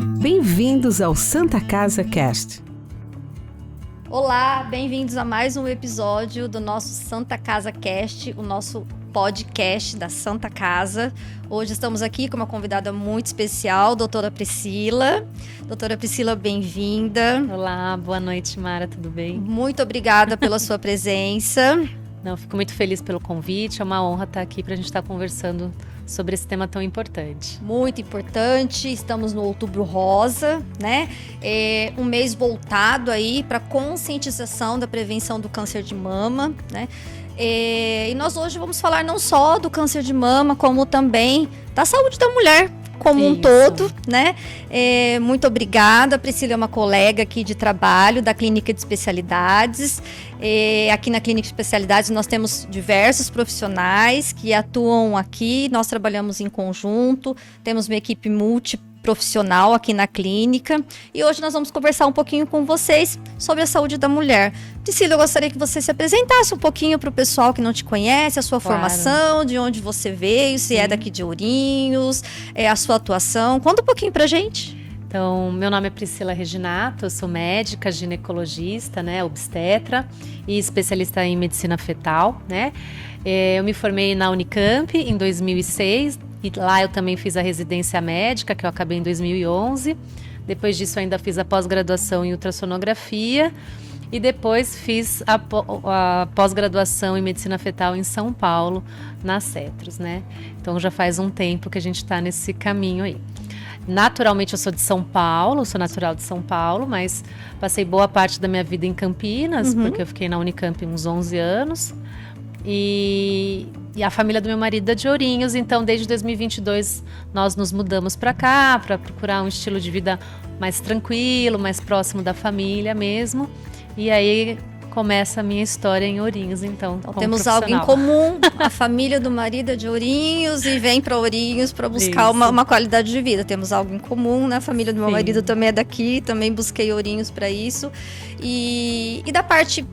Bem-vindos ao Santa Casa Cast. Olá, bem-vindos a mais um episódio do nosso Santa Casa Cast, o nosso podcast da Santa Casa. Hoje estamos aqui com uma convidada muito especial, doutora Priscila. Doutora Priscila, bem-vinda. Olá, boa noite, Mara, tudo bem? Muito obrigada pela sua presença. Não, fico muito feliz pelo convite, é uma honra estar aqui para a gente estar conversando sobre esse tema tão importante. Muito importante, estamos no Outubro Rosa, né? É um mês voltado aí para conscientização da prevenção do câncer de mama, né? E nós hoje vamos falar não só do câncer de mama, como também da saúde da mulher como um todo, né? Muito obrigada. A Priscila é uma colega aqui de trabalho da Clínica de Especialidades. Aqui na Clínica de Especialidades nós temos diversos profissionais que atuam aqui. Nós trabalhamos em conjunto, temos uma equipe multiprofissional aqui na clínica. E hoje nós vamos conversar um pouquinho com vocês sobre a saúde da mulher. Priscila, eu gostaria que você se apresentasse um pouquinho para o pessoal que não te conhece, a sua formação, de onde você veio, se é daqui de Ourinhos, a sua atuação. Conta um pouquinho pra gente. Então, meu nome é Priscila Reginato, eu sou médica, ginecologista, né, obstetra e especialista em medicina fetal, né? Eu me formei na Unicamp em 2006 e lá eu também fiz a residência médica, que eu acabei em 2011. Depois disso, ainda fiz a pós-graduação em ultrassonografia e depois fiz a pós-graduação em medicina fetal em São Paulo, na Cetros, né? Então, já faz um tempo que a gente está nesse caminho aí. Naturalmente eu sou de São Paulo, sou natural de São Paulo, mas passei boa parte da minha vida em Campinas, porque eu fiquei na Unicamp uns 11 anos. E a família do meu marido é de Ourinhos, então desde 2022 nós nos mudamos para cá, para procurar um estilo de vida mais tranquilo, mais próximo da família mesmo. E aí começa a minha história em Ourinhos, então temos algo em comum, a família do marido é de Ourinhos e vem para Ourinhos para buscar uma qualidade de vida. Temos algo em comum, né? A família do meu marido também é daqui, também busquei Ourinhos para isso. E da parte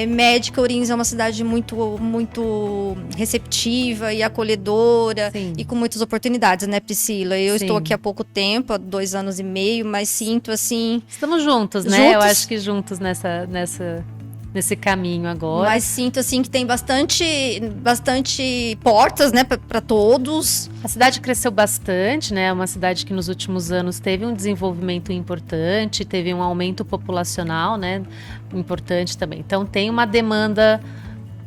médica, Ourinhos é uma cidade muito receptiva e acolhedora e com muitas oportunidades, né, Priscila? Eu estou aqui há pouco tempo, há 2 anos e meio, mas sinto assim... Estamos juntos, né? Eu acho que juntos nesse caminho agora. Mas sinto assim que tem bastante portas, né, para todos. A cidade cresceu bastante, né? É uma cidade que nos últimos anos teve um desenvolvimento importante, teve um aumento populacional, né, importante também. Então tem uma demanda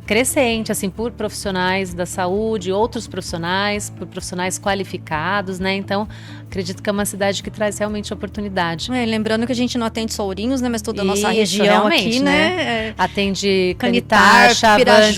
crescente, assim, por profissionais da saúde, outros profissionais, por profissionais qualificados, né? Então, acredito que é uma cidade que traz realmente oportunidade. Lembrando que a gente não atende só Ourinhos, né? Mas toda a nossa região aqui, né? Atende Canitar, Chavantes,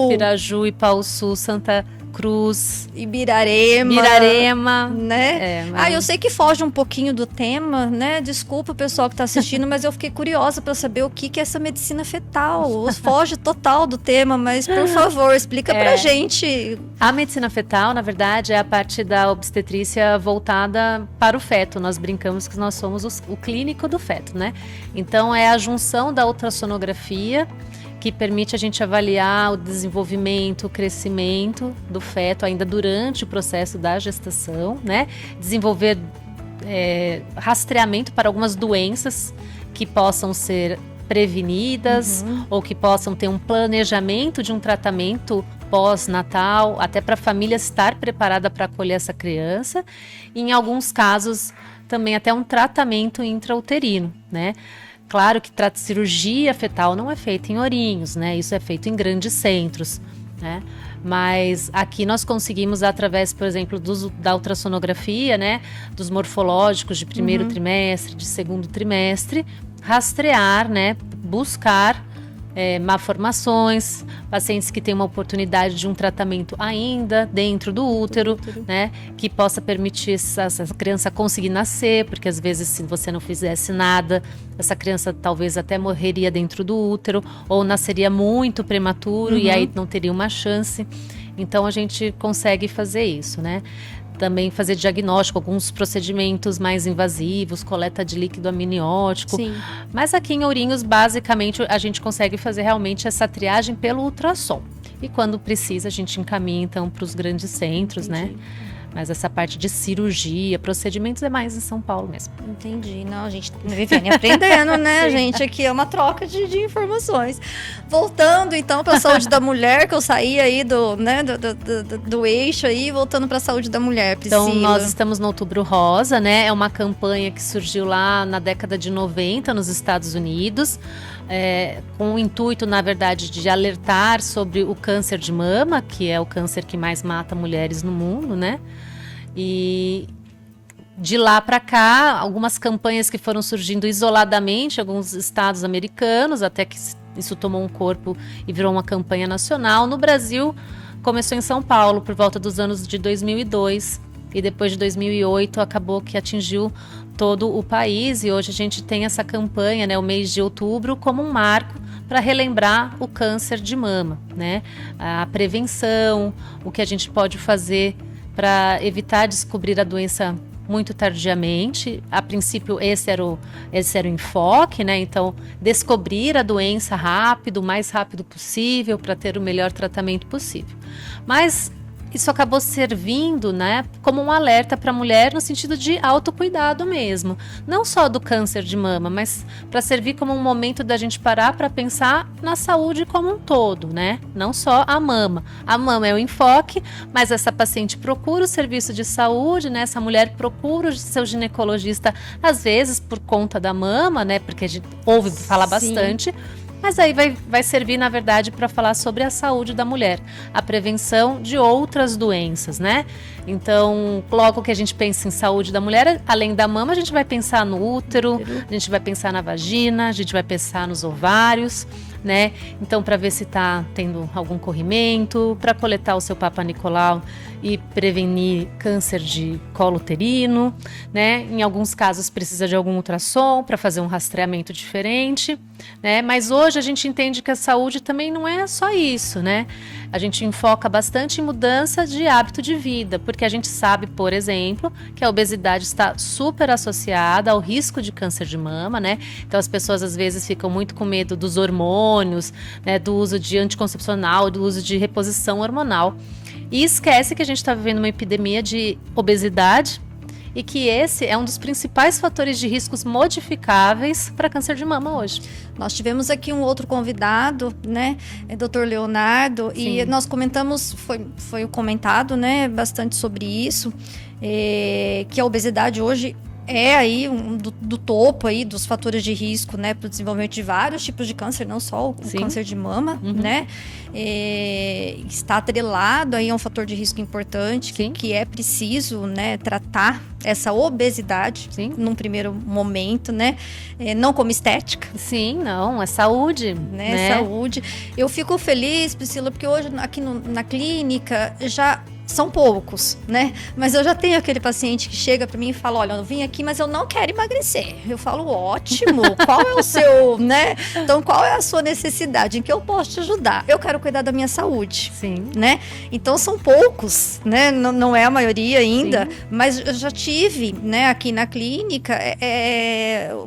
Piraju, Ipaussu, Santa Cruz, Ibirarema, né? Mas... eu sei que foge um pouquinho do tema, né? Desculpa o pessoal que está assistindo, mas eu fiquei curiosa para saber o que é essa medicina fetal. Foge total do tema, mas por favor, explica pra gente. A medicina fetal, na verdade, é a parte da obstetrícia voltada para o feto. Nós brincamos que nós somos o clínico do feto, né? Então, é a junção da ultrassonografia que permite a gente avaliar o desenvolvimento, o crescimento do feto ainda durante o processo da gestação, né? Desenvolver rastreamento para algumas doenças que possam ser prevenidas ou que possam ter um planejamento de um tratamento pós-natal, até para a família estar preparada para acolher essa criança. E, em alguns casos, também até um tratamento intrauterino, né? Claro que cirurgia fetal não é feita em Ourinhos, né? Isso é feito em grandes centros, né? Mas aqui nós conseguimos, através, por exemplo, da ultrassonografia, né? Dos morfológicos de primeiro trimestre, de segundo trimestre, rastrear, né? Buscar malformações, pacientes que têm uma oportunidade de um tratamento ainda dentro do útero, né, que possa permitir essa criança conseguir nascer, porque às vezes se você não fizesse nada, essa criança talvez até morreria dentro do útero, ou nasceria muito prematuro e aí não teria uma chance. Então a gente consegue fazer isso, né? Também fazer diagnóstico, alguns procedimentos mais invasivos, coleta de líquido amniótico. Sim. Mas aqui em Ourinhos, basicamente, a gente consegue fazer realmente essa triagem pelo ultrassom. E quando precisa, a gente encaminha, então, para os grandes centros, né? Mas essa parte de cirurgia, procedimentos é mais em São Paulo mesmo. Entendi. Não, a gente vem aprendendo, né? A gente aqui é uma troca de informações. Voltando, então, para a saúde da mulher, que eu saí aí do eixo aí, voltando para a saúde da mulher, Priscila. Então, nós estamos no Outubro Rosa, né? É uma campanha que surgiu lá na década de 90 nos Estados Unidos, com o intuito, na verdade, de alertar sobre o câncer de mama, que é o câncer que mais mata mulheres no mundo, né? E de lá para cá, algumas campanhas que foram surgindo isoladamente em alguns estados americanos, até que isso tomou um corpo e virou uma campanha nacional. No Brasil, começou em São Paulo por volta dos anos de 2002 e depois de 2008 acabou que atingiu todo o país, e hoje a gente tem essa campanha, né, o mês de outubro, como um marco para relembrar o câncer de mama, né? A prevenção, o que a gente pode fazer para evitar descobrir a doença muito tardiamente. A princípio, esse era o enfoque, né? Então, descobrir a doença rápido, o mais rápido possível, para ter o melhor tratamento possível. Mas isso acabou servindo, né, como um alerta para a mulher no sentido de autocuidado mesmo. Não só do câncer de mama, mas para servir como um momento da gente parar para pensar na saúde como um todo, né? Não só a mama. A mama é o enfoque, mas essa paciente procura o serviço de saúde, né? Essa mulher procura o seu ginecologista, às vezes por conta da mama, né? Porque a gente ouve falar bastante. Mas aí vai servir, na verdade, para falar sobre a saúde da mulher, a prevenção de outras doenças, né? Então, logo que a gente pensa em saúde da mulher, além da mama, a gente vai pensar no útero, a gente vai pensar na vagina, a gente vai pensar nos ovários, né? Então, para ver se está tendo algum corrimento, para coletar o seu Papa Nicolau e prevenir câncer de colo uterino, né? Em alguns casos precisa de algum ultrassom para fazer um rastreamento diferente, né? Mas hoje a gente entende que a saúde também não é só isso, né? A gente enfoca bastante em mudança de hábito de vida, porque a gente sabe, por exemplo, que a obesidade está super associada ao risco de câncer de mama, né? Então as pessoas às vezes ficam muito com medo dos hormônios, né? Do uso de anticoncepcional, do uso de reposição hormonal. E esquece que a gente está vivendo uma epidemia de obesidade e que esse é um dos principais fatores de riscos modificáveis para câncer de mama hoje. Nós tivemos aqui um outro convidado, né, Dr. Leonardo, sim, e nós comentamos, foi comentado, né, bastante sobre isso, que a obesidade hoje é aí do topo aí dos fatores de risco, né, para o desenvolvimento de vários tipos de câncer, não só o câncer de mama, né, está atrelado aí a um fator de risco importante, que é preciso, né, tratar essa obesidade num primeiro momento, né, não como estética. Sim, não, é saúde, né? Saúde. Eu fico feliz, Priscila, porque hoje aqui na clínica já são poucos, né? Mas eu já tenho aquele paciente que chega para mim e fala, olha, eu vim aqui, mas eu não quero emagrecer. Eu falo, ótimo, qual é o seu, né? Então, qual é a sua necessidade? Em que eu posso te ajudar? Eu quero cuidar da minha saúde, né? Então, são poucos, né? Não é a maioria ainda, mas eu já tive, né, aqui na clínica,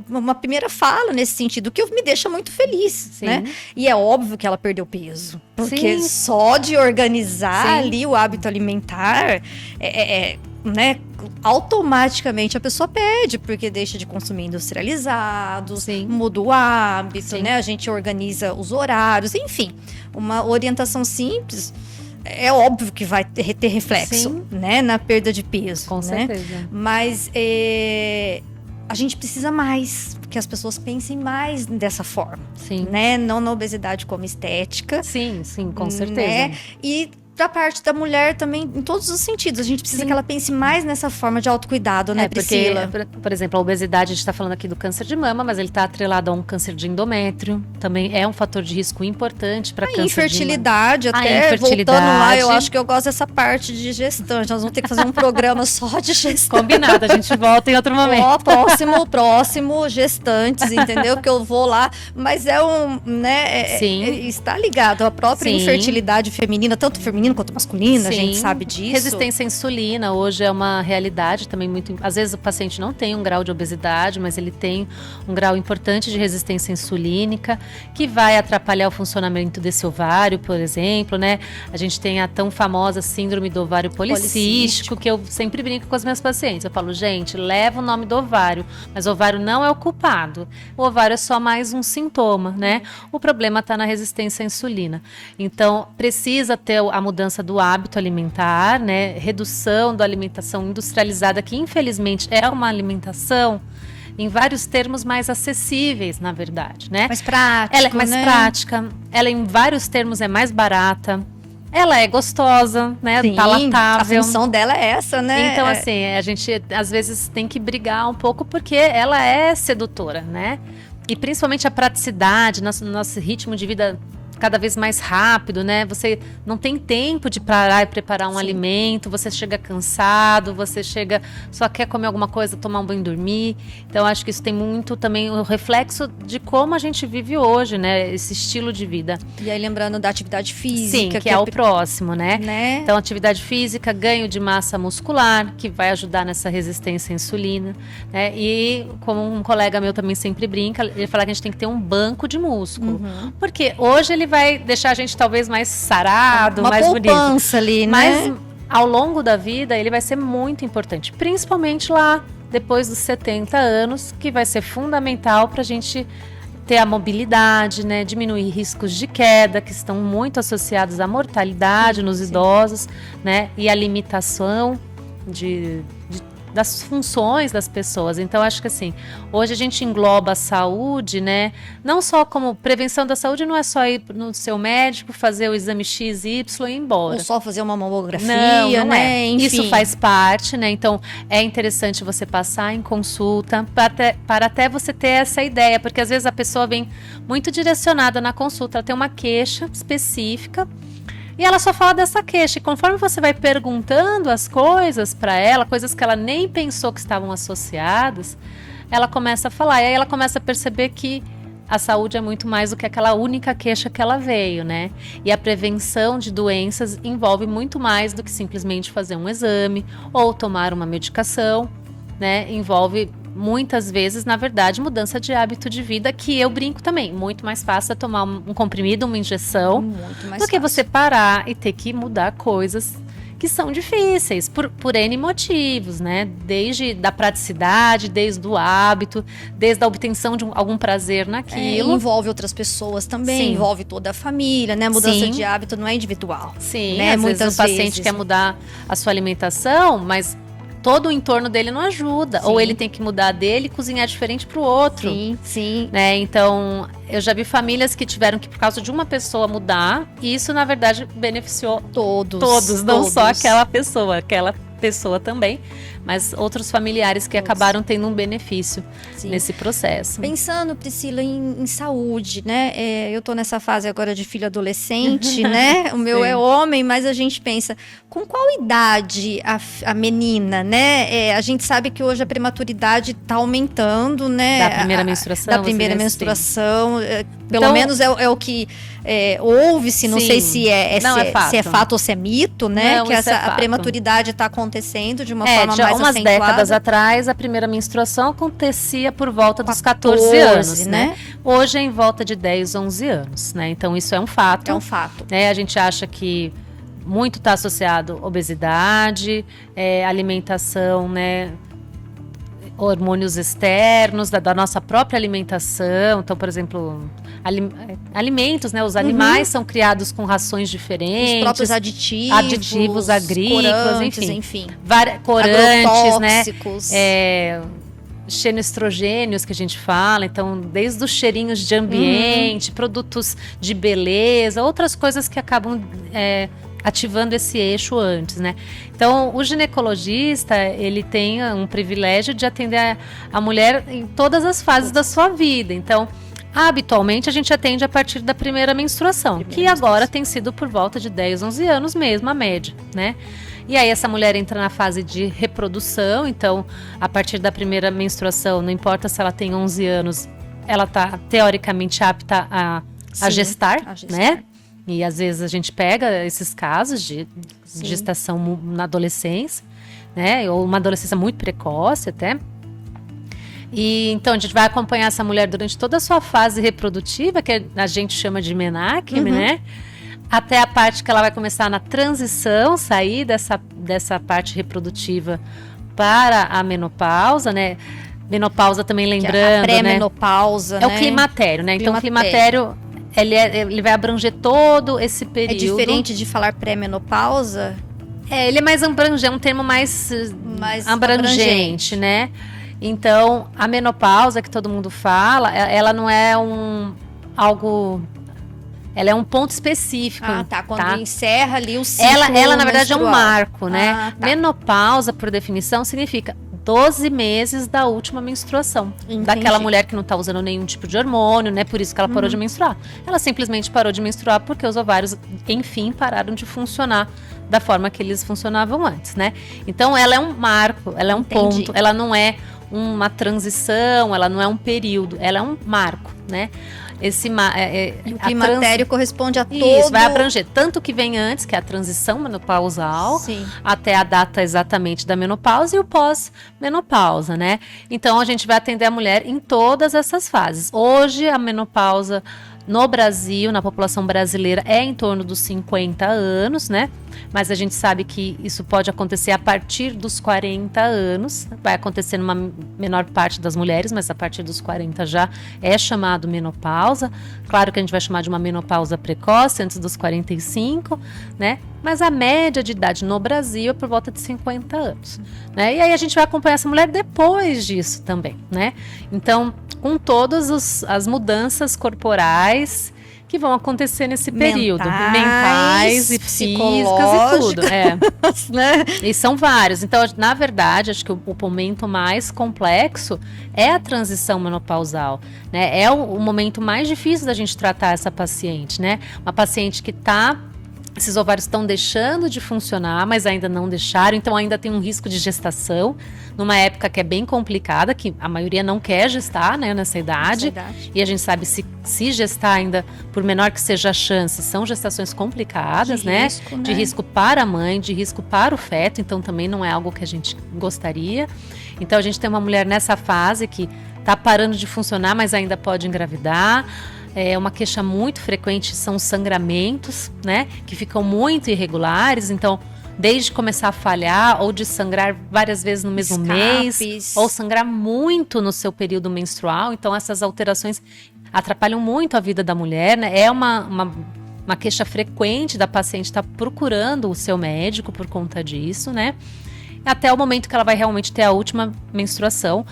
uma primeira fala nesse sentido, que me deixa muito feliz, né? E é óbvio que ela perdeu peso, porque só de organizar ali o hábito alimentar, né, automaticamente a pessoa perde, porque deixa de consumir industrializados, muda o hábito, né? A gente organiza os horários, enfim, uma orientação simples. É óbvio que vai ter reflexo, né, na perda de peso, com certeza. Mas a gente precisa mais que as pessoas pensem mais dessa forma, né? Não na obesidade como estética. Sim, com certeza. Né? E da parte da mulher também, em todos os sentidos. A gente precisa que ela pense mais nessa forma de autocuidado, né, Priscila? Porque, por exemplo, a obesidade, a gente está falando aqui do câncer de mama, mas ele está atrelado a um câncer de endométrio. Também é um fator de risco importante para câncer infertilidade, de mama. Até voltando lá, eu acho que eu gosto dessa parte de gestante. Nós vamos ter que fazer um programa só de gestante. Combinado, a gente volta em outro momento. Próximo, gestantes, entendeu? Que eu vou lá, mas né, está ligado à própria infertilidade feminina, tanto feminina feminino quanto masculino, a gente Sim. sabe disso. Resistência à insulina hoje é uma realidade também muito. Às vezes o paciente não tem um grau de obesidade, mas ele tem um grau importante de resistência insulínica, que vai atrapalhar o funcionamento desse ovário, por exemplo, né? A gente tem a tão famosa síndrome do ovário policístico, que eu sempre brinco com as minhas pacientes. Eu falo, gente, leva o nome do ovário, mas o ovário não é o culpado. O ovário é só mais um sintoma, né? O problema está na resistência à insulina. Então, precisa ter a mudança do hábito alimentar, né? Redução da alimentação industrializada, que infelizmente é uma alimentação em vários termos mais acessíveis, na verdade, né? Mais prática, ela é mais né? prática, ela em vários termos é mais barata, ela é gostosa, né? Sim, Palatável. a função dela é essa, né? Então, assim, a gente às vezes tem que brigar um pouco porque ela é sedutora, né? E principalmente a praticidade, nosso ritmo de vida cada vez mais rápido, né? Você não tem tempo de parar e preparar um alimento, você chega cansado, você chega, só quer comer alguma coisa, tomar um banho e dormir. Então, acho que isso tem muito também o reflexo de como a gente vive hoje, né? Esse estilo de vida. E aí, lembrando da atividade física. Sim, que é o próximo, né? Então, atividade física, ganho de massa muscular, que vai ajudar nessa resistência à insulina, né? E como um colega meu também sempre brinca, ele fala que a gente tem que ter um banco de músculo. Porque hoje ele vai deixar a gente talvez mais sarado, mais bonito. Uma poupança ali, né? Mas ao longo da vida ele vai ser muito importante, principalmente lá depois dos 70 anos, que vai ser fundamental para a gente ter a mobilidade, né? Diminuir riscos de queda, que estão muito associados à mortalidade nos idosos, né? E a limitação das funções das pessoas. Então, acho que assim, hoje a gente engloba a saúde, né? Não só como prevenção da saúde, não é só ir no seu médico, fazer o exame X, Y e ir embora. Ou só fazer uma mamografia, não né? É. Enfim. Isso faz parte, né? Então, é interessante você passar em consulta para até você ter essa ideia, porque às vezes a pessoa vem muito direcionada na consulta, ela tem uma queixa específica, e ela só fala dessa queixa. E conforme você vai perguntando as coisas para ela, coisas que ela nem pensou que estavam associadas, ela começa a falar. E aí ela começa a perceber que a saúde é muito mais do que aquela única queixa que ela veio, né? E a prevenção de doenças envolve muito mais do que simplesmente fazer um exame ou tomar uma medicação, né? Envolve muitas vezes, na verdade, mudança de hábito de vida, que eu brinco também. Muito mais fácil é tomar um comprimido, uma injeção, do que você parar e ter que mudar coisas que são difíceis, por N motivos, né? Desde da praticidade, desde o hábito, desde a obtenção de algum prazer naquilo. Envolve outras pessoas também, Sim. Envolve toda a família, né? Mudança Sim. de hábito não é individual. Sim, né? às Muitas vezes o paciente vezes. quer mudar a sua alimentação, mas todo o entorno dele não ajuda. Sim. Ou ele tem que mudar dele e cozinhar diferente para o outro. Sim, sim. Né? Então, eu já vi famílias que tiveram que, por causa de uma pessoa, mudar. E isso, na verdade, beneficiou todos, não só aquela pessoa também, mas outros familiares que acabaram tendo um benefício nesse processo. Pensando, Priscila, em saúde, né? Eu tô nessa fase agora de filho adolescente, né? O meu é homem, mas a gente pensa, com qual idade a menina, né? A gente sabe que hoje a prematuridade tá aumentando, né? Da primeira menstruação. Da primeira menstruação. Pelo Então, menos é o que ouve-se, não sim. sei se é fato ou se é mito, né? Não, que isso é a fato. prematuridade está acontecendo de uma forma já mais umas acentuada. décadas atrás, a primeira menstruação acontecia por volta dos 14 14, anos, né? Hoje é em volta de 10, 11 anos, né? Então isso é um fato. É um fato. Né? A gente acha que muito está associado à obesidade, alimentação, né? Hormônios externos, da nossa própria alimentação. Então, por exemplo, alimentos, né? Os animais são criados com rações diferentes. Os próprios aditivos agrícolas, corantes, enfim. Corantes, né? Xenoestrogênios que a gente fala, então desde os cheirinhos de ambiente, produtos de beleza, outras coisas que acabam ativando esse eixo antes, né? Então, o ginecologista, ele tem um privilégio de atender a mulher em todas as fases da sua vida. Então, habitualmente, a gente atende a partir da primeira menstruação, que agora tem sido por volta de 10, 11 anos mesmo, a média, né? E aí essa mulher entra na fase de reprodução, então, a partir da primeira menstruação, não importa se ela tem 11 anos, ela está teoricamente apta a gestar, né? E às vezes a gente pega esses casos de Sim. gestação na adolescência, né? Ou uma adolescência muito precoce até. E então a gente vai acompanhar essa mulher durante toda a sua fase reprodutiva, que a gente chama de menarquia, né? Até a parte que ela vai começar na transição, sair dessa parte reprodutiva para a menopausa, né? Menopausa também lembrando, a pré-menopausa, né? É o climatério, né? Então o climatério, ele vai abranger todo esse período. É diferente de falar pré-menopausa? Ele é mais abrangente, é um termo mais abrangente, né? Então, a menopausa que todo mundo fala, ela não é algo... Ela é um ponto específico. Quando encerra ali o ciclo ela na verdade, menstrual. é um marco, né? Menopausa, por definição, significa 12 meses da última menstruação. Entendi. Daquela mulher que não está usando nenhum tipo de hormônio, né? Por isso que ela parou de menstruar. Ela simplesmente parou de menstruar porque os ovários, enfim, pararam de funcionar da forma que eles funcionavam antes, né? Então, ela é um marco, ela é um ponto. Ela não é uma transição, ela não é um período, ela é um marco, né? O climatério corresponde a todo... Isso, vai abranger tanto que vem antes, que é a transição menopausal, até a data exatamente da menopausa e o pós-menopausa, né? Então, a gente vai atender a mulher em todas essas fases. Hoje, a menopausa no Brasil, na população brasileira, é em torno dos 50 anos, né? Mas a gente sabe que isso pode acontecer a partir dos 40 anos. Vai acontecer numa menor parte das mulheres, mas a partir dos 40 já é chamado menopausa. Claro que a gente vai chamar de uma menopausa precoce, antes dos 45, né? Mas a média de idade no Brasil é por volta de 50 anos, né? E aí a gente vai acompanhar essa mulher depois disso também, né? Então, com todas as mudanças corporais que vão acontecer nesse período. Mentais e físicas e tudo. Né? E são vários. Então, na verdade, acho que o momento mais complexo é a transição menopausal, né? É o momento mais difícil da gente tratar essa paciente, né? Uma paciente que esses ovários estão deixando de funcionar, mas ainda não deixaram, então ainda tem um risco de gestação, numa época que é bem complicada, que a maioria não quer gestar, né, nessa idade. E a gente sabe se gestar ainda, por menor que seja a chance, são gestações complicadas, né? De risco para a mãe, de risco para o feto, então também não é algo que a gente gostaria. Então a gente tem uma mulher nessa fase que está parando de funcionar, mas ainda pode engravidar. Uma queixa muito frequente são os sangramentos, né? Que ficam muito irregulares. Então, desde começar a falhar ou de sangrar várias vezes no mesmo mês, ou sangrar muito no seu período menstrual. Então, essas alterações atrapalham muito a vida da mulher, né? É uma queixa frequente da paciente estar procurando o seu médico por conta disso, né? Até o momento que ela vai realmente ter a última menstruação.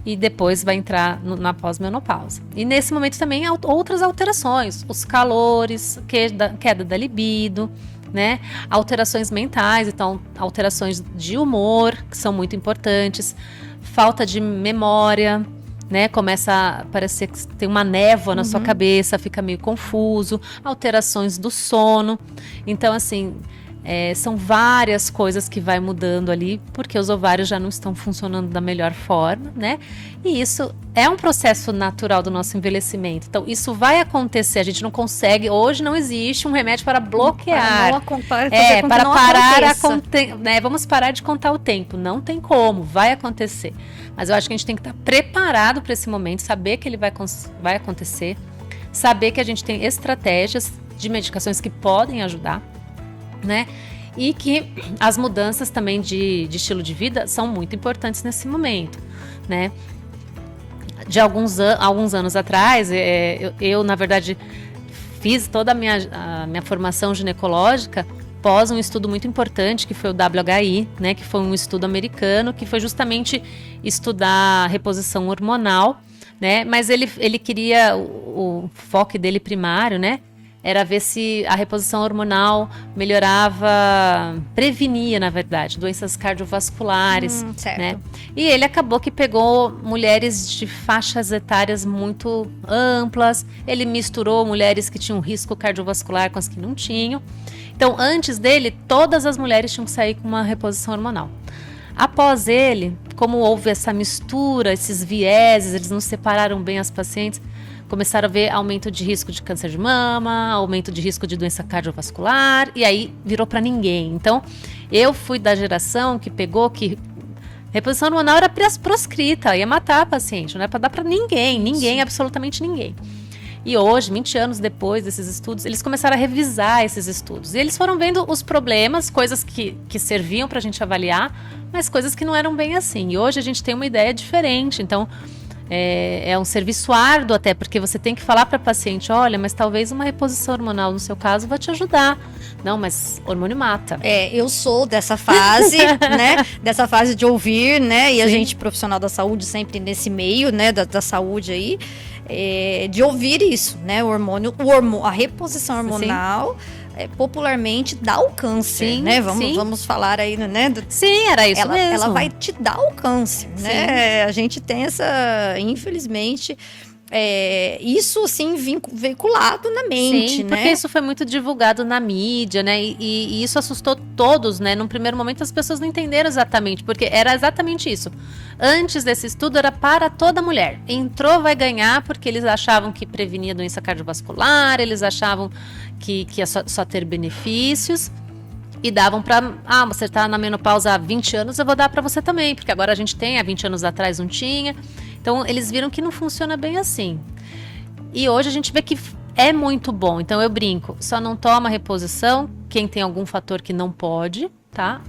E depois vai entrar na pós-menopausa. E nesse momento também outras alterações, os calores, queda da libido, né? Alterações mentais, então alterações de humor, que são muito importantes, falta de memória, né? Começa a parecer que tem uma névoa na sua cabeça, fica meio confuso, alterações do sono. Então, assim, são várias coisas que vai mudando ali, porque os ovários já não estão funcionando da melhor forma, né? E isso é um processo natural do nosso envelhecimento. Então, isso vai acontecer. A gente não consegue, hoje não existe um remédio para bloquear. Para parar né? Vamos parar de contar o tempo. Não tem como, vai acontecer. Mas eu acho que a gente tem que estar preparado para esse momento, saber que ele vai acontecer, saber que a gente tem estratégias de medicações que podem ajudar, né? E que as mudanças também de estilo de vida são muito importantes nesse momento, né? De alguns anos atrás, eu na verdade fiz toda a minha formação ginecológica pós um estudo muito importante que foi o WHI, né? Que foi um estudo americano que foi justamente estudar a reposição hormonal, né? Mas ele queria o foco dele primário, né? Era ver se a reposição hormonal prevenia, na verdade, doenças cardiovasculares, né? E ele acabou que pegou mulheres de faixas etárias muito amplas, ele misturou mulheres que tinham risco cardiovascular com as que não tinham. Então, antes dele, todas as mulheres tinham que sair com uma reposição hormonal. Após ele, como houve essa mistura, esses vieses, eles não separaram bem as pacientes, começaram a ver aumento de risco de câncer de mama, aumento de risco de doença cardiovascular, e aí virou para ninguém. Então, eu fui da geração que pegou que reposição hormonal era proscrita, ia matar a paciente, não é para dar para ninguém, absolutamente ninguém. E hoje, 20 anos depois desses estudos, eles começaram a revisar esses estudos. E eles foram vendo os problemas, coisas que serviam para a gente avaliar, mas coisas que não eram bem assim. E hoje a gente tem uma ideia diferente. Então, é um serviço árduo até, porque você tem que falar para a paciente, olha, mas talvez uma reposição hormonal no seu caso vai te ajudar. Não, mas hormônio mata. Eu sou dessa fase, né? Dessa fase de ouvir, né? E a gente, profissional da saúde, sempre nesse meio, né? Da saúde aí, de ouvir isso, né? A reposição hormonal... popularmente dá o câncer, né? Vamos falar aí, né? Sim, era isso mesmo. Ela vai te dar o câncer, né? A gente tem infelizmente, isso assim veiculado na mente, né? Porque isso foi muito divulgado na mídia, né? E isso assustou todos, né? Num primeiro momento as pessoas não entenderam exatamente, porque era exatamente isso. Antes desse estudo era para toda mulher. Entrou, vai ganhar, porque eles achavam que prevenia doença cardiovascular, eles achavam que ia só ter benefícios. E davam para, você está na menopausa há 20 anos, eu vou dar para você também, porque agora a gente tem, há 20 anos atrás não tinha. Então, eles viram que não funciona bem assim. E hoje a gente vê que é muito bom. Então, eu brinco, só não toma reposição quem tem algum fator que não pode, tá?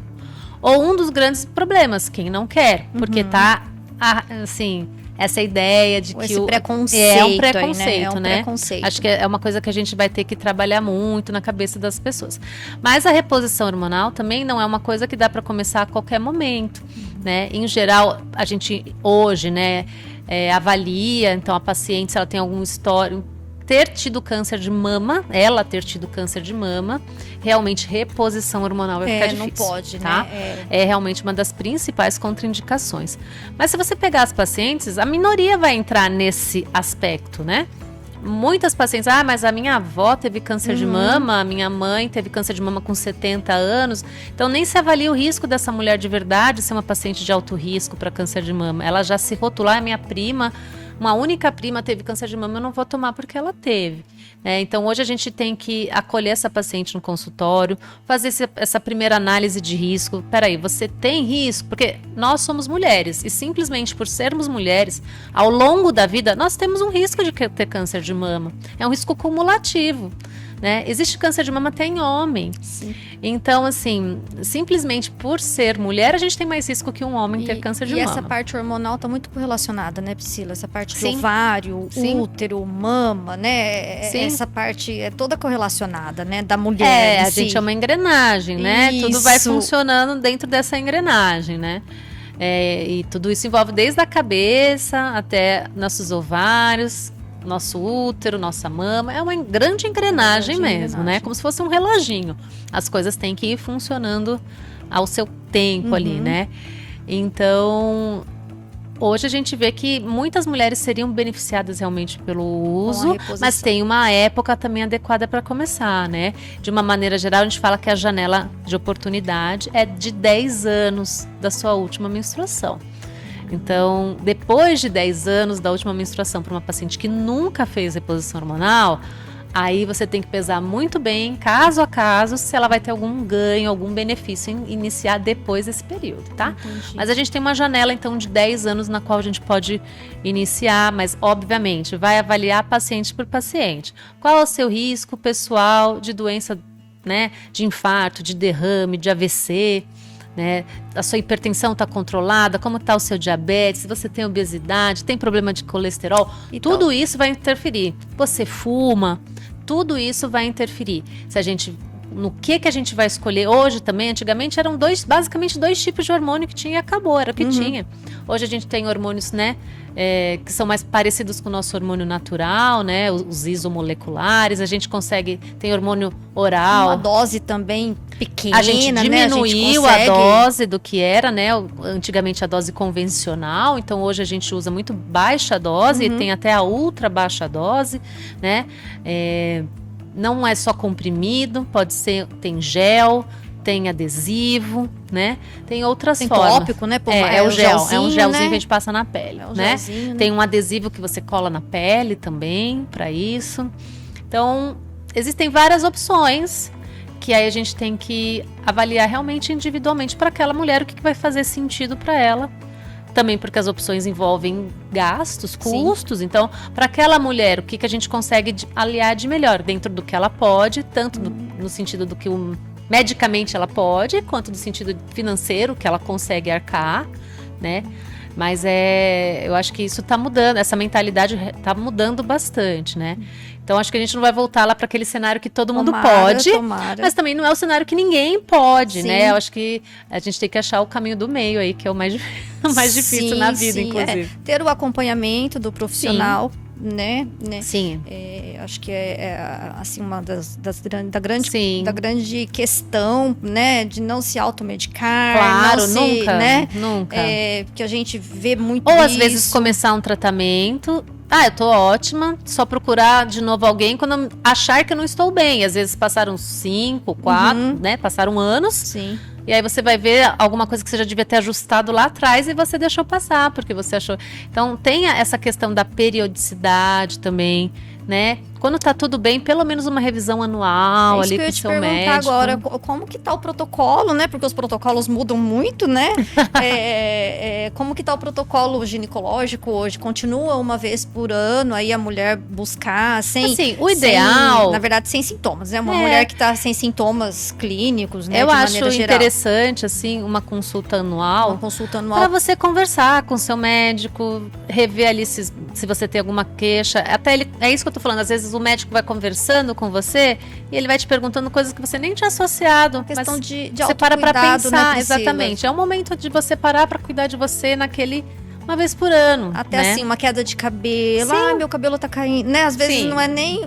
Ou um dos grandes problemas, quem não quer, porque tá, assim... Essa ideia de que esse preconceito é um preconceito, aí, né? É um né? preconceito. Acho que é uma coisa que a gente vai ter que trabalhar muito na cabeça das pessoas. Mas a reposição hormonal também não é uma coisa que dá para começar a qualquer momento, né? Em geral, a gente hoje, né, avalia, então a paciente, se ela tem algum histórico, ter tido câncer de mama, realmente reposição hormonal vai ficar difícil. Não pode, tá? né? É realmente uma das principais contraindicações. Mas se você pegar as pacientes, a minoria vai entrar nesse aspecto, né? Muitas pacientes, mas a minha avó teve câncer de mama, a minha mãe teve câncer de mama com 70 anos, então nem se avalia o risco dessa mulher de verdade ser uma paciente de alto risco para câncer de mama. Ela já se rotular, minha prima, uma única prima teve câncer de mama, eu não vou tomar porque ela teve. Então, hoje a gente tem que acolher essa paciente no consultório, fazer essa primeira análise de risco. Peraí, você tem risco? Porque nós somos mulheres e simplesmente por sermos mulheres, ao longo da vida, nós temos um risco de ter câncer de mama. É um risco cumulativo. Né? Existe câncer de mama até em homem. Sim. Então, assim, simplesmente por ser mulher, a gente tem mais risco que um homem ter câncer de mama. E essa parte hormonal está muito correlacionada, né, Priscila? Essa parte do ovário, útero, mama, né? Essa parte é toda correlacionada, né, da mulher. A gente é uma engrenagem, né? Isso. Tudo vai funcionando dentro dessa engrenagem, né? E tudo isso envolve desde a cabeça até nossos ovários, nosso útero, nossa mama, é uma grande engrenagem mesmo, né? Como se fosse um reloginho. As coisas têm que ir funcionando ao seu tempo ali, né? Então, hoje a gente vê que muitas mulheres seriam beneficiadas realmente pelo uso, mas tem uma época também adequada para começar, né? De uma maneira geral, a gente fala que a janela de oportunidade é de 10 anos da sua última menstruação. Então, depois de 10 anos da última menstruação para uma paciente que nunca fez reposição hormonal, aí você tem que pesar muito bem, caso a caso, se ela vai ter algum ganho, algum benefício em iniciar depois desse período, tá? Entendi. Mas a gente tem uma janela, então, de 10 anos na qual a gente pode iniciar, mas, obviamente, vai avaliar paciente por paciente. Qual é o seu risco pessoal de doença, né, de infarto, de derrame, de AVC, né? A sua hipertensão está controlada, como está o seu diabetes, se você tem obesidade, tem problema de colesterol, tudo isso vai interferir. Você fuma, tudo isso vai interferir. Se a gente, no que a gente vai escolher hoje também, antigamente eram basicamente dois tipos de hormônio que tinha e acabou, era o que tinha. Hoje a gente tem hormônios, né, que são mais parecidos com o nosso hormônio natural, né, os isomoleculares, a gente tem hormônio oral. Uma dose também pequena, a gente diminuiu, né? A dose do que era, né, antigamente a dose convencional, então hoje a gente usa muito baixa dose, e tem até a ultra baixa dose, né, não é só comprimido, pode ser, tem gel, tem adesivo, né? Tem outras Tem formas. tópico, né? É o gel, é um gelzinho, né? que a gente passa na pele, né? Gelzinho, né? Tem um adesivo que você cola na pele também, para isso. Então, existem várias opções que aí a gente tem que avaliar realmente individualmente para aquela mulher o que vai fazer sentido para ela. Também porque as opções envolvem gastos, custos. Sim. Então, para aquela mulher, o que a gente consegue aliar de melhor dentro do que ela pode, tanto no sentido do que medicamente ela pode, quanto do sentido financeiro que ela consegue arcar, né? Mas eu acho que isso está mudando, essa mentalidade está mudando bastante, né? Então acho que a gente não vai voltar lá para aquele cenário que todo mundo pode, mas também não é o cenário que ninguém pode, né? Eu acho que a gente tem que achar o caminho do meio aí, que é o mais difícil na vida, inclusive. Ter o acompanhamento do profissional. Sim. Né? Sim. Acho que assim, uma da grande questão, né? De não se automedicar. Claro, nunca, né? Nunca. Porque a gente vê muito Ou às vezes começar um tratamento, eu tô ótima, só procurar de novo alguém quando eu achar que eu não estou bem. Às vezes passaram 5, 4, né? Passaram anos. Sim. E aí você vai ver alguma coisa que você já devia ter ajustado lá atrás e você deixou passar, porque você achou... Então, tem essa questão da periodicidade também, né? Quando tá tudo bem, pelo menos uma revisão anual ali com o seu médico. Eu ia te perguntar agora, como que tá o protocolo, né? Porque os protocolos mudam muito, né? Como que tá o protocolo ginecológico hoje? Continua uma vez por ano aí a mulher buscar assim, o ideal... na verdade, sem sintomas, né? Uma mulher que tá sem sintomas clínicos, né? Eu acho interessante, assim, uma consulta anual. Uma consulta anual. Para você conversar com o seu médico, rever ali se você tem alguma queixa. Até é isso que eu tô falando, às vezes o médico vai conversando com você e ele vai te perguntando coisas que você nem tinha associado. Uma questão de você para pensar, né, exatamente. É o momento de você parar para cuidar de você uma vez por ano. Até né? assim, uma queda de cabelo. Meu cabelo tá caindo. Né? Às vezes não é nem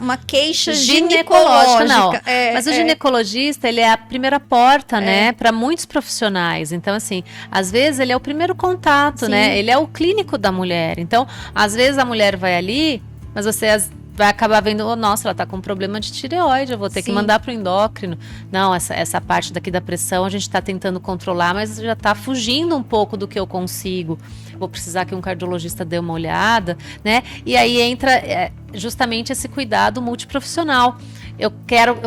uma queixa ginecológica. Não. Mas o ginecologista, ele é a primeira porta, né? Para muitos profissionais. Então, assim, às vezes ele é o primeiro contato, né? Ele é o clínico da mulher. Então, às vezes a mulher vai ali, mas você vai acabar vendo, nossa, ela tá com um problema de tireoide, eu vou ter que mandar pro endócrino. Não, essa parte daqui da pressão a gente tá tentando controlar, mas já tá fugindo um pouco do que eu consigo. Vou precisar que um cardiologista dê uma olhada, né? E aí entra justamente esse cuidado multiprofissional. Eu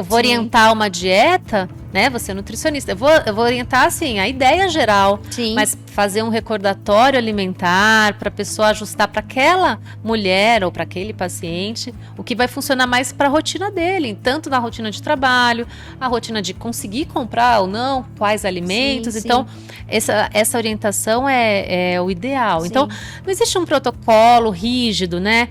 vou orientar uma dieta, né? Você é nutricionista. Eu vou orientar, assim, a ideia geral. Sim. Mas fazer um recordatório alimentar para a pessoa ajustar para aquela mulher ou para aquele paciente o que vai funcionar mais para a rotina dele, tanto na rotina de trabalho, a rotina de conseguir comprar ou não, quais alimentos. Sim, então, essa orientação é o ideal. Sim. Então, não existe um protocolo rígido, né?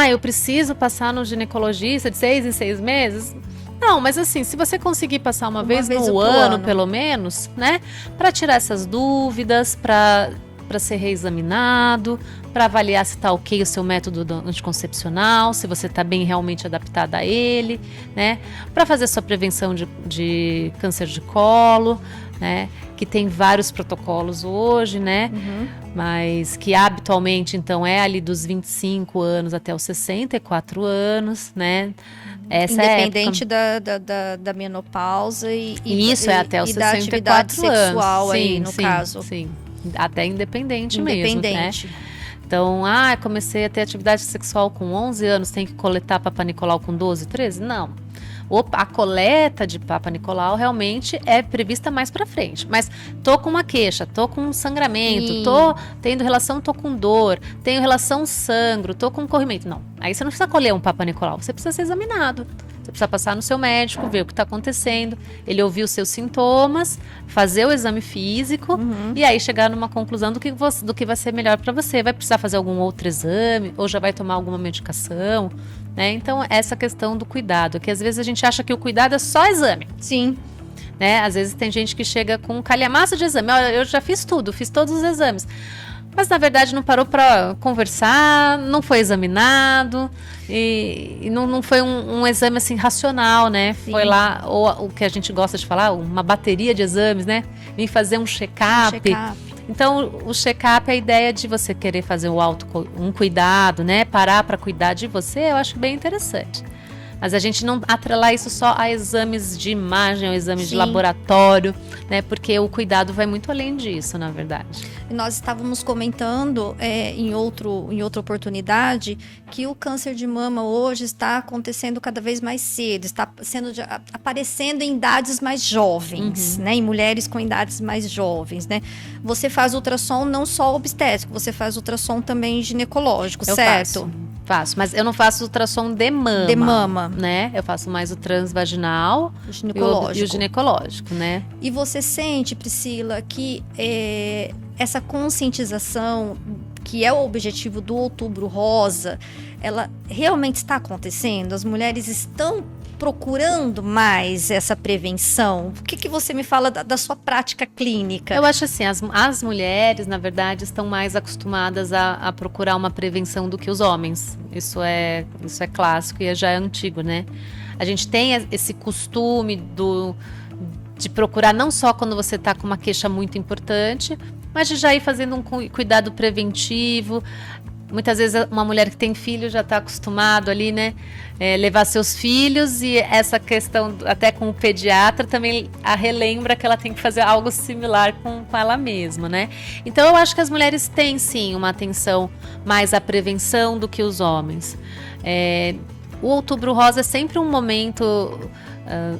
Eu preciso passar no ginecologista de 6 em 6 meses. Não, mas assim, se você conseguir passar uma vez no ano, pelo menos, né? Para tirar essas dúvidas, para ser reexaminado, para avaliar se está ok o seu método anticoncepcional, se você está bem realmente adaptada a ele, né? Para fazer sua prevenção de câncer de colo, né? Que tem vários protocolos hoje, né? Mas que habitualmente, então, é ali dos 25 anos até os 64 anos, né? Independente da menopausa e até os 64 da atividade sexual anos. Aí, no caso. Sim, até independente mesmo, né? Então, comecei a ter atividade sexual com 11 anos, tem que coletar Papa Nicolau com 12, 13? Não. A coleta de Papa Nicolau realmente é prevista mais pra frente. Mas tô com uma queixa, tô com um sangramento, tô tendo relação, tô com dor, tenho relação sangro, tô com corrimento. Não, aí você não precisa colher um Papa Nicolau, você precisa ser examinado. Você precisa passar no seu médico, ver o que está acontecendo, ele ouvir os seus sintomas, fazer o exame físico e aí chegar numa conclusão do que vai ser melhor para você. Vai precisar fazer algum outro exame ou já vai tomar alguma medicação, né? Então, essa questão do cuidado, que às vezes a gente acha que o cuidado é só exame. Sim. Né? Às vezes tem gente que chega com um calhamaço de exame. Olha, eu já fiz tudo, fiz todos os exames. Mas, na verdade, não parou para conversar, não foi examinado e não foi um exame, assim, racional, né? Sim. Foi lá, ou o que a gente gosta de falar, uma bateria de exames, né? Vim fazer um check-up. Então, o check-up é a ideia de você querer fazer um cuidado, né? Parar para cuidar de você, eu acho bem interessante. Mas a gente não atrelar isso só a exames de imagem, ou exames de Sim. laboratório, né? Porque o cuidado vai muito além disso, na verdade. E nós estávamos comentando em outra oportunidade que o câncer de mama hoje está acontecendo cada vez mais cedo, está aparecendo em idades mais jovens, né? Em mulheres com idades mais jovens, né? Você faz ultrassom não só obstétrico, você faz ultrassom também ginecológico, Eu certo? Faço, mas eu não faço ultrassom de mama. De mama. Né? Eu faço mais o transvaginal Ginecológico. e o ginecológico, né? E você sente, Priscila, que essa conscientização, que é o objetivo do Outubro Rosa, ela realmente está acontecendo? As mulheres estão procurando mais essa prevenção? O que você me fala da sua prática clínica? Eu acho assim, as mulheres, na verdade, estão mais acostumadas a procurar uma prevenção do que os homens. Isso é clássico e já é antigo, né? A gente tem esse costume de procurar não só quando você está com uma queixa muito importante, mas de já ir fazendo um cuidado preventivo. Muitas vezes uma mulher que tem filho já está acostumado ali, né, levar seus filhos, e essa questão até com o pediatra também a relembra que ela tem que fazer algo similar com ela mesma, né? Então eu acho que as mulheres têm sim uma atenção mais à prevenção do que os homens. O Outubro Rosa é sempre um momento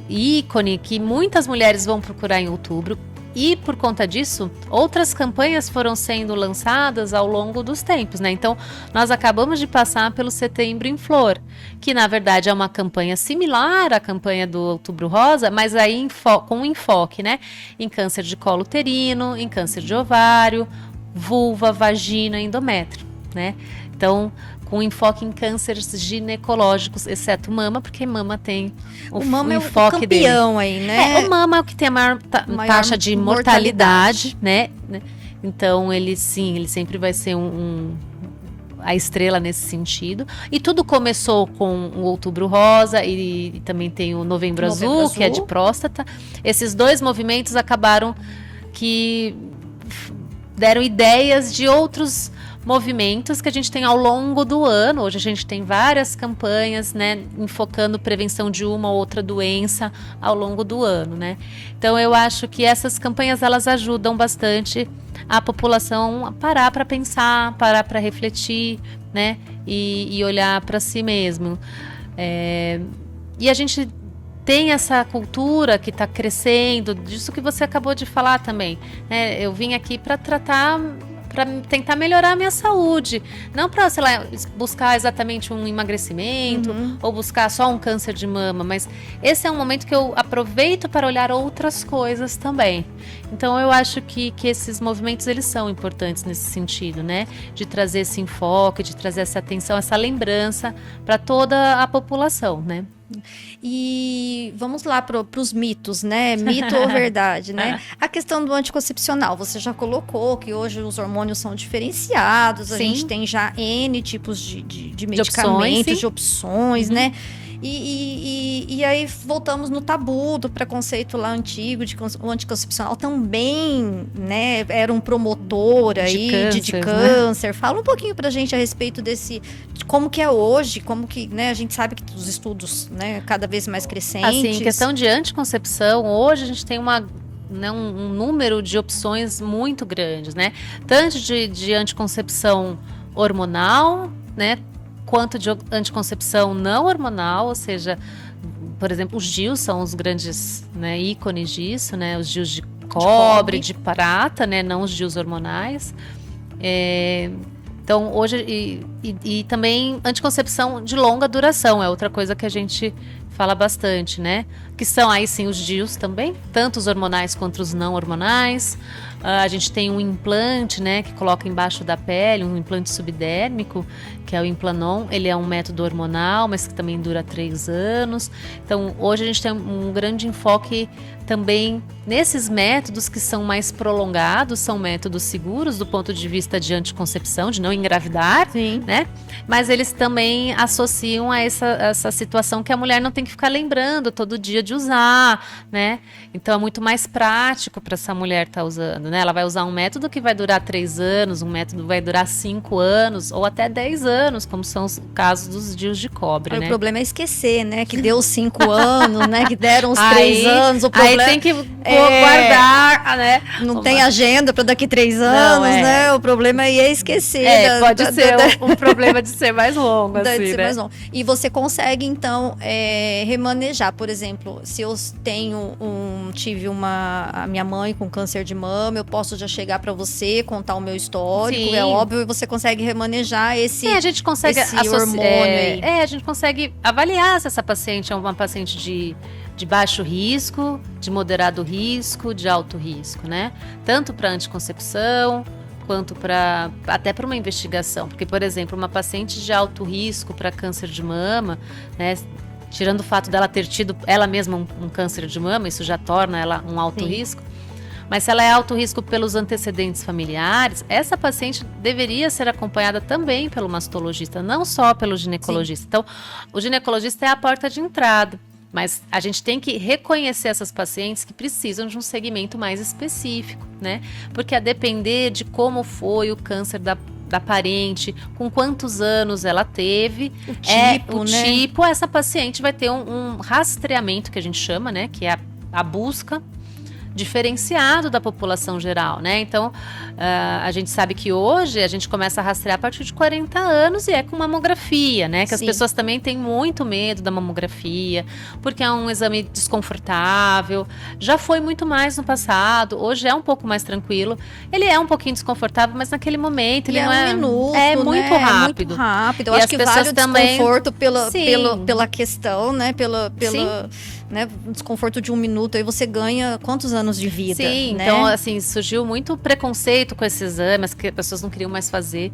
ícone que muitas mulheres vão procurar em outubro. E por conta disso, outras campanhas foram sendo lançadas ao longo dos tempos, né? Então, nós acabamos de passar pelo Setembro em Flor, que na verdade é uma campanha similar à campanha do Outubro Rosa, mas aí com um enfoque, né? Em câncer de colo uterino, em câncer de ovário, vulva, vagina, endométrio, né? Então, com enfoque em cânceres ginecológicos, exceto mama, porque mama tem o mama enfoque é o campeão dele. Aí, né? O mama é o que tem a maior taxa de mortalidade, né? Então, ele sempre vai ser a estrela nesse sentido. E tudo começou com o Outubro Rosa e também tem o Novembro Azul, que é de próstata. Esses dois movimentos acabaram que deram ideias de outros movimentos que a gente tem ao longo do ano. Hoje a gente tem várias campanhas, né, enfocando prevenção de uma ou outra doença ao longo do ano, né? Então eu acho que essas campanhas elas ajudam bastante a população a parar para pensar, parar para refletir, né, e olhar para si mesmo. E a gente tem essa cultura que está crescendo, disso que você acabou de falar também, né? Eu vim aqui para tentar melhorar a minha saúde, não para, sei lá, buscar exatamente um emagrecimento ou buscar só um câncer de mama, mas esse é um momento que eu aproveito para olhar outras coisas também. Então eu acho que esses movimentos eles são importantes nesse sentido, né? De trazer esse enfoque, de trazer essa atenção, essa lembrança para toda a população, né? E vamos lá para os mitos, né? Mito ou verdade, né? A questão do anticoncepcional, você já colocou que hoje os hormônios são diferenciados, a gente tem já N tipos de medicamentos, de opções, né? E aí voltamos no tabu do preconceito lá antigo, de o anticoncepcional também, né, era um promotor aí de câncer. Né? Fala um pouquinho pra gente a respeito de como que é hoje, como que, né, a gente sabe que os estudos, né, cada vez mais crescentes. Assim, em questão de anticoncepção, hoje a gente tem um número de opções muito grandes, né? Tanto de anticoncepção hormonal, né? Quanto de anticoncepção não hormonal, ou seja, por exemplo, os DIUs são os grandes, né, ícones disso, né, os DIUs de cobre, de prata, né, não os DIUs hormonais. Então, hoje, e também anticoncepção de longa duração, é outra coisa que a gente fala bastante, né? Que são aí sim os DIUs também, tanto os hormonais quanto os não hormonais. A gente tem um implante, né, que coloca embaixo da pele, um implante subdérmico, que é o Implanon. Ele é um método hormonal, mas que também dura 3 anos. Então, hoje a gente tem um grande enfoque também nesses métodos que são mais prolongados, são métodos seguros do ponto de vista de anticoncepção, de não engravidar, né? Mas eles também associam a essa situação que a mulher não tem tem que ficar lembrando todo dia de usar, né? Então é muito mais prático para essa mulher estar usando, né? Ela vai usar um método que vai durar 3 anos, um método vai durar 5 anos ou até 10 anos, como são os casos dos DIUs de cobre, né? O problema é esquecer, né? Que deu 5 anos, né? Que deram os 3 anos. O problema aí tem que guardar, né? Não tem agenda para daqui 3 anos, né? O problema aí é esquecer. Pode ser um problema de ser mais longo, assim, de ser né? mais longo. E você consegue, então, remanejar. Por exemplo, se eu tive a minha mãe com câncer de mama, eu posso já chegar para você, contar o meu histórico, Sim. é óbvio, e você consegue remanejar esse a gente consegue hormônio aí. a gente consegue avaliar se essa paciente é uma paciente de baixo risco, de moderado risco, de alto risco, né? Tanto para anticoncepção, quanto até para uma investigação. Porque, por exemplo, uma paciente de alto risco para câncer de mama, né? Tirando o fato dela ter tido ela mesma um câncer de mama, isso já torna ela um alto risco. Mas se ela é alto risco pelos antecedentes familiares, essa paciente deveria ser acompanhada também pelo mastologista, não só pelo ginecologista. Sim. Então, o ginecologista é a porta de entrada. Mas a gente tem que reconhecer essas pacientes que precisam de um segmento mais específico, né? Porque a depender de como foi o câncer da parente, com quantos anos ela teve, o tipo, essa paciente vai ter um rastreamento que a gente chama, né? Que é a busca diferenciado da população geral, né? Então, a gente sabe que hoje a gente começa a rastrear a partir de 40 anos e é com mamografia, né? Que as pessoas também têm muito medo da mamografia, porque é um exame desconfortável. Já foi muito mais no passado, hoje é um pouco mais tranquilo. Ele é um pouquinho desconfortável, mas naquele momento ele não é... um minuto, é muito né? rápido. É muito rápido. Eu E acho as que pessoas vale o também... desconforto pela questão, né? Né, um desconforto de 1 minuto, aí você ganha quantos anos de vida? Sim, né? Então, assim, surgiu muito preconceito com esse exame, que as pessoas não queriam mais fazer.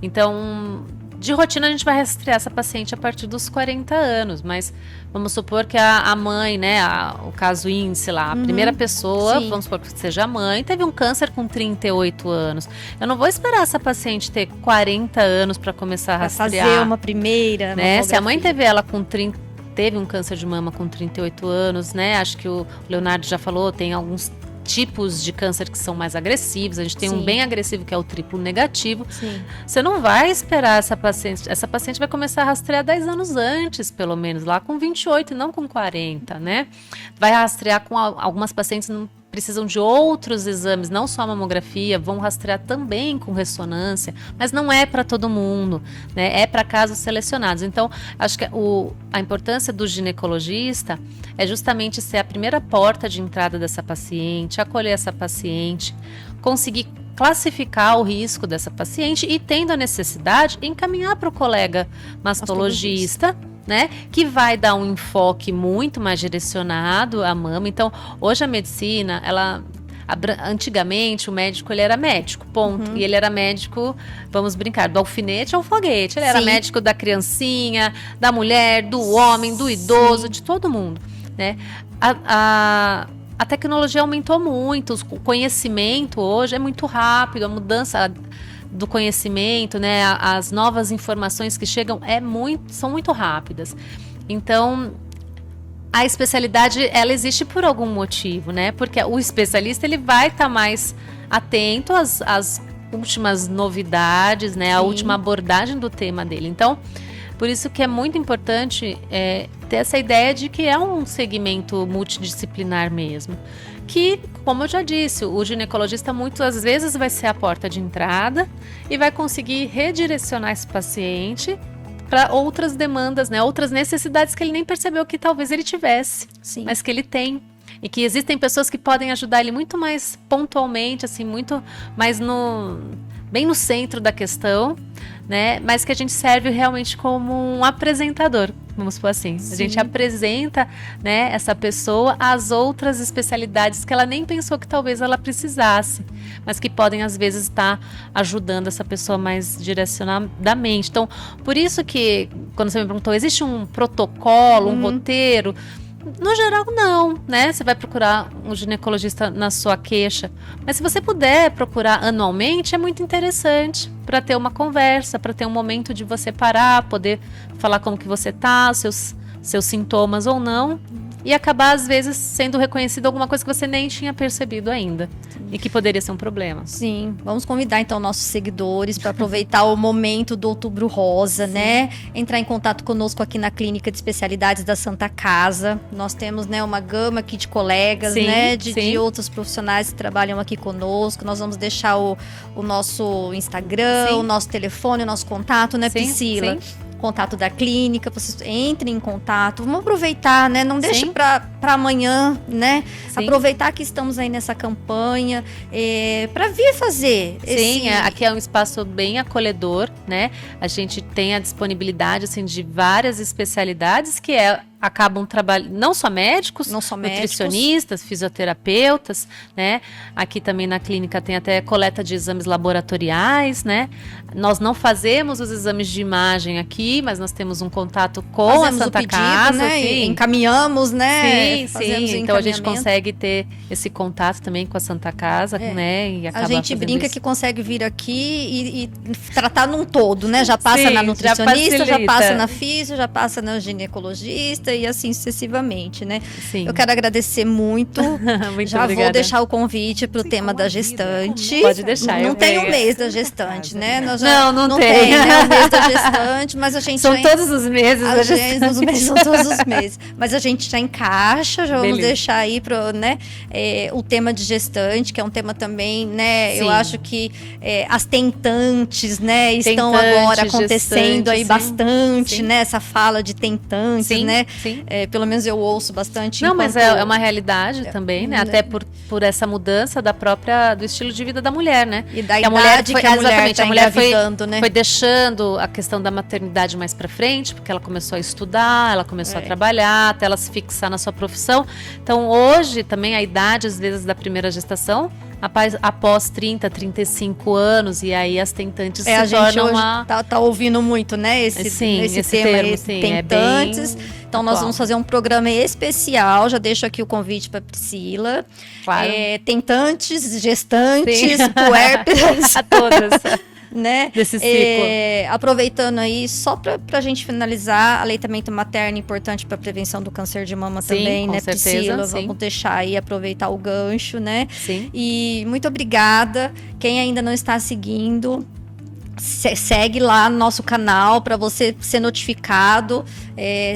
Então, de rotina, a gente vai rastrear essa paciente a partir dos 40 anos, mas vamos supor que a mãe, né, o caso índice lá, a primeira pessoa, vamos supor que seja a mãe, teve um câncer com 38 anos. Eu não vou esperar essa paciente ter 40 anos para começar a rastrear. Fazer uma primeira, né? Se a mãe teve ela com teve um câncer de mama com 38 anos, né? Acho que o Leonardo já falou, tem alguns tipos de câncer que são mais agressivos. A gente tem um bem agressivo, que é o triplo negativo. Sim. Você não vai esperar essa paciente vai começar a rastrear 10 anos antes, pelo menos, lá com 28 e não com 40, né? Vai rastrear com algumas pacientes não precisam de outros exames, não só a mamografia, vão rastrear também com ressonância, mas não é para todo mundo, né? É para casos selecionados. Então, acho que a importância do ginecologista é justamente ser a primeira porta de entrada dessa paciente, acolher essa paciente, conseguir classificar o risco dessa paciente e, tendo a necessidade, encaminhar para o colega mastologista, né, que vai dar um enfoque muito mais direcionado à mama. Então, hoje a medicina, antigamente o médico, ele era médico, ponto. E ele era médico, vamos brincar, do alfinete ao foguete. Ele era médico da criancinha, da mulher, do homem, do idoso, de todo mundo, né? A tecnologia aumentou muito, o conhecimento hoje é muito rápido, a mudança do conhecimento, né, as novas informações que chegam são muito rápidas. Então, a especialidade, ela existe por algum motivo, né? Porque o especialista, ele vai estar mais atento às últimas novidades, né? A última abordagem do tema dele. Então, por isso que é muito importante ter essa ideia de que é um segmento multidisciplinar mesmo. Que, como eu já disse, o ginecologista muitas vezes vai ser a porta de entrada e vai conseguir redirecionar esse paciente para outras demandas, né? Outras necessidades que ele nem percebeu que talvez ele tivesse, mas que ele tem. E que existem pessoas que podem ajudar ele muito mais pontualmente, assim, muito mais bem no centro da questão, né? Mas que a gente serve realmente como um apresentador, vamos supor assim. A gente apresenta, né, essa pessoa às outras especialidades que ela nem pensou que talvez ela precisasse, mas que podem às vezes estar ajudando essa pessoa mais direcionadamente. Então, por isso que, quando você me perguntou, existe um protocolo, um roteiro? No geral, não, né? Você vai procurar um ginecologista na sua queixa, mas se você puder procurar anualmente, é muito interessante para ter uma conversa, para ter um momento de você parar, poder falar como que você tá, seus seus sintomas ou não, e acabar, às vezes, sendo reconhecido alguma coisa que você nem tinha percebido ainda. E que poderia ser um problema. Sim, vamos convidar então nossos seguidores para aproveitar o momento do Outubro Rosa, né? Entrar em contato conosco aqui na Clínica de Especialidades da Santa Casa. Nós temos, né, uma gama aqui de colegas, Sim, né? sim. De outros profissionais que trabalham aqui conosco. Nós vamos deixar o nosso Instagram, Sim. o nosso telefone, o nosso contato, né, Sim, Priscila? sim. Contato da clínica, vocês entrem em contato, vamos aproveitar, né? Não deixe Sim. para amanhã, né? Sim. Aproveitar que estamos aí nessa campanha para vir fazer. Sim, aqui é um espaço bem acolhedor, né? A gente tem a disponibilidade, assim, de várias especialidades que acabam trabalhando, não só médicos, Não só médicos. nutricionistas, fisioterapeutas, né? Aqui também na clínica tem até coleta de exames laboratoriais, né? Nós não fazemos os exames de imagem aqui, mas nós temos um contato com Fazemos a Santa o pedido, Casa, né? sim. E encaminhamos, né? Sim, Fazemos sim. o Então a gente encaminhamento. consegue ter esse contato também com a Santa Casa, né? E A acabar gente fazendo brinca isso. que consegue vir aqui e tratar num todo, né? Já passa Sim, na já nutricionista, já facilita. passa na físio, já passa na ginecologista e assim sucessivamente, né? Sim. Eu quero agradecer muito. Muito Já obrigada. vou deixar o convite para o tema da gestante. Pode deixar, Não eu tem venho. um mês da gestante, né? Nós Não tem. né? O mês da gestante, mas a gente São já todos os meses da gestante. os meses são todos os meses. Mas a gente já encaixa, já vamos Beleza. deixar aí pro, né, o tema de gestante, que é um tema também, né? Eu Sim. acho que as tentantes, né, estão Tentante, agora acontecendo gestante, aí sim. bastante, Sim. né? Essa fala de tentantes, Sim, né? sim. Pelo menos eu ouço bastante. Não, mas enquanto- é uma realidade também, né? Até por essa mudança do estilo de vida da mulher, né? E da Que a mulher idade foi- que a mulher exatamente, tá a mulher foi- engravidando, né? Foi deixando a questão da maternidade mais pra frente, porque ela começou a estudar, ela começou a trabalhar, até ela se fixar na sua profissão. Então, hoje, também, a idade, às vezes, da primeira gestação, após 30, 35 anos, e aí as tentantes A se gente tornam hoje tá ouvindo muito, né? Sim, esse esse tema termo, aí, sim, é tentantes. bem Então nós atual. vamos fazer um programa especial. Já deixo aqui o convite para Priscila. Claro. Tentantes, gestantes, Sim. puérperas, a todas. né? Desse ciclo. Aproveitando aí, só para a gente finalizar, aleitamento materno importante para prevenção do câncer de mama Sim, também, com né, certeza, Priscila? sim. Vamos deixar aí, aproveitar o gancho, né? Sim. E muito obrigada. Quem ainda não está seguindo, segue lá no nosso canal para você ser notificado.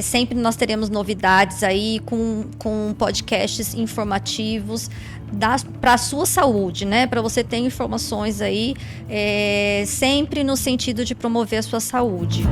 Sempre nós teremos novidades aí com podcasts informativos para a sua saúde, né? Para você ter informações aí, sempre no sentido de promover a sua saúde.